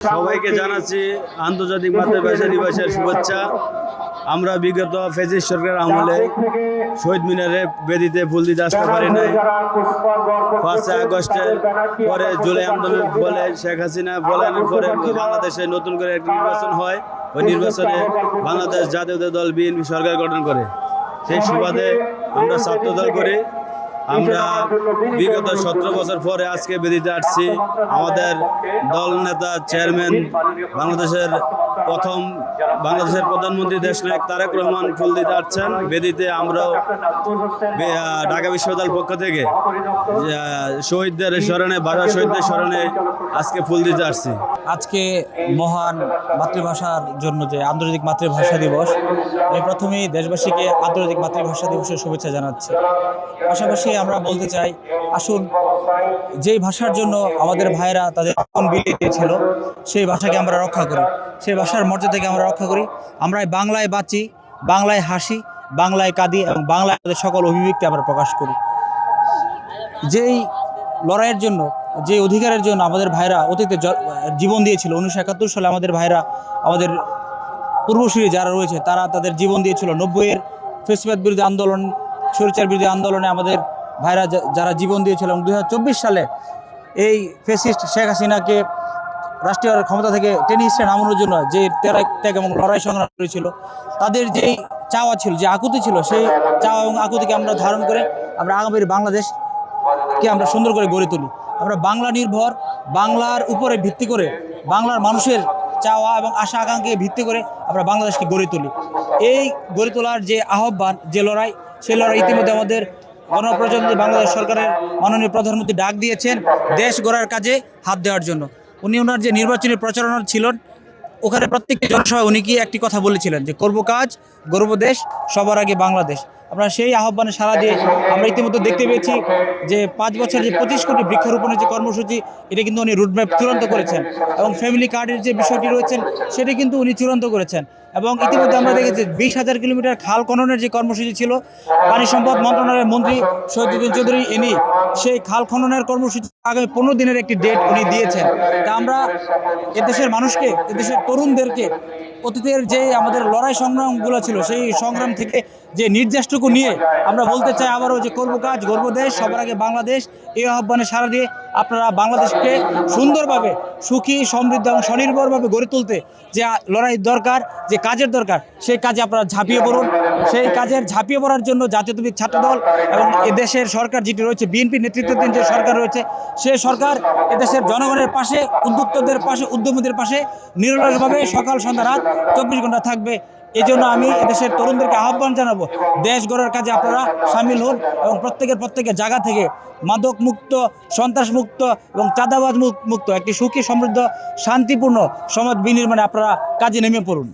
সবাইকে জানাচ্ছি আন্তর্জাতিক মাতৃভাষা দিবসের শুভেচ্ছা। আমরা বিগত ফ্যাসিস্ট সরকার আমলে শহীদ মিনারে বেদিতে ফুল দিতে আসতে পারি নাই। 5 আগস্টের পরে জুলাই আন্দোলনের ফলে শেখ হাসিনা পলায়নের পরে বাংলাদেশে নতুন করে একটি নির্বাচন হয়। ওই নির্বাচনে বাংলাদেশ জাতীয় দল বিএনপি সরকার গঠন করে। সেই সুবাদে আমরা ছাত্র দল করি। আমরা বিগত 17 বছর পরে আজকে বেদিতে আসছি। আমাদের দল নেতা চেয়ারম্যান বাংলাদেশের প্রধানমন্ত্রী দেশনায়ক তারেক রহমান ফুল দিতে আসছেন বেদিতে। আমরাও ঢাকা বিশ্ববিদ্যালয়ের পক্ষ থেকে শহীদদের স্মরণে, ভাষা শহীদদের স্মরণে আজকে ফুল দিতে আসছি। আজকে মহান মাতৃভাষার জন্য যে আন্তর্জাতিক মাতৃভাষা দিবস, আমি প্রথমেই দেশবাসীকে আন্তর্জাতিক মাতৃভাষা দিবসের শুভেচ্ছা জানাচ্ছি। পাশাপাশি আমরা বলতে চাই, আসুন যেই ভাষার জন্য আমাদের ভাইয়েরা তাদের জীবন বিলিয়ে দিয়েছিল সেই ভাষাকে আমরা রক্ষা করি, সেই ভাষার মর্যাদাকে আমরা রক্ষা করি। আমরা বাংলায় বাঁচি, বাংলায় হাসি, বাংলায় কাঁদি এবং বাংলায় আমাদের সকল অভিব্যক্তি আমরা প্রকাশ করি। যেই লড়াইয়ের জন্য, যে অধিকারের জন্য আমাদের ভাইরা অতীতে জীবন দিয়েছিল, 1971 সালে আমাদের ভাইরা, আমাদের পূর্বসূরি যারা রয়েছে তারা তাদের জীবন দিয়েছিল। 90-এর ফ্যাসিবাদ বিরোধী আন্দোলন, স্বৈরাচার বিরোধী আন্দোলনে আমাদের ভাইরা যারা জীবন দিয়েছিল এবং 2024 সালে এই ফ্যাসিস্ট শেখ হাসিনাকে রাষ্ট্রীয় ক্ষমতা থেকে টেনে হিসেবে নামানোর জন্য যে ত্যাগ এবং লড়াই সংগ্রাম করেছিল, তাদের যেই চাওয়া ছিল, যে আকুতি ছিল, সেই চাওয়া এবং আকুতিকে আমরা ধারণ করে আমরা আগামীর বাংলাদেশকে আমরা সুন্দর করে গড়ে তুলি। আমরা বাংলা নির্ভর, বাংলার উপরে ভিত্তি করে, বাংলার মানুষের চাওয়া এবং আশা আকাঙ্ক্ষাকে ভিত্তি করে আমরা বাংলাদেশকে গড়ে তুলি। এই গড়ে তোলার যে আহ্বান, যে লড়াই, সেই লড়াই ইতিমধ্যে আমাদের গণপ্রজাতন্ত্রী বাংলাদেশ সরকারের মাননীয় প্রধানমন্ত্রী ডাক দিয়েছেন দেশ গড়ার কাজে হাত দেওয়ার জন্য। ওনার যে নির্বাচনী প্রচারণা ছিলেন, ওখানে প্রত্যেকটি জনসভায় উনি কি একটি কথা বলেছিলেন যে করব কাজ, গর্ব দেশ, সবার আগে বাংলাদেশ। আমরা সেই আহ্বানে সাড়া দিয়ে আমরা ইতিমধ্যে দেখতে পেয়েছি যে 5 বছর যে 25 কোটি বৃক্ষরোপণের যে কর্মসূচি, এটা কিন্তু উনি রুটম্যাপ চূড়ান্ত করেছেন এবং ফ্যামিলি কার্ডের যে বিষয়টি রয়েছেন সেটি কিন্তু উনি চূড়ান্ত করেছেন। এবং ইতিমধ্যে আমরা দেখেছি 20,000 কিলোমিটার খাল খননের যে কর্মসূচি ছিল, পানি সম্পদ মন্ত্রণালয়ের মন্ত্রী শহীদুদ্দিন চৌধুরী ইনি সেই খাল খননের কর্মসূচি আগামী 15 দিনের একটি ডেট উনি দিয়েছেন। তা আমরা এদেশের মানুষকে, এদেশের তরুণদেরকে অতীতের যে আমাদের লড়াই সংগ্রামগুলো ছিল, সেই সংগ্রাম থেকে যে নির্যাসটুকু নিয়ে আমরা বলতে চাই আবারও যে করব কাজ, গর্ব দেশ, সবার আগে বাংলাদেশ। এই আহ্বানে সাড়া দিয়ে আপনারা বাংলাদেশকে সুন্দরভাবে, সুখী, সমৃদ্ধ এবং স্বনির্ভরভাবে গড়ে তুলতে যে লড়াইয়ের দরকার, যে কাজের দরকার, সেই কাজে আপনারা ঝাঁপিয়ে পড়ুন। সেই কাজের ঝাঁপিয়ে পড়ার জন্য জাতীয়তাবাদী ছাত্রদল এবং এদেশের সরকার যেটি রয়েছে, বিএনপি নেতৃত্বাধীন যে সরকার রয়েছে, সেই সরকার এদেশের জনগণের পাশে, উদ্যোক্তাদের পাশে, উদ্যমীদের পাশে নিরলসভাবে সকাল সন্ধ্যা রাত 24 ঘন্টা থাকবে। এই জন্য আমি এদেশের তরুণদেরকে আহ্বান জানাবো, দেশ গড়ার কাজে আপনারা সামিল হন এবং প্রত্যেকের জায়গা থেকে মাদক মুক্ত, সন্ত্রাস মুক্ত এবং চাঁদাবাজ মুক্ত একটি সুখী, সমৃদ্ধ, শান্তিপূর্ণ সমাজ বিনির্মাণে আপনারা কাজে নেমে পড়ুন।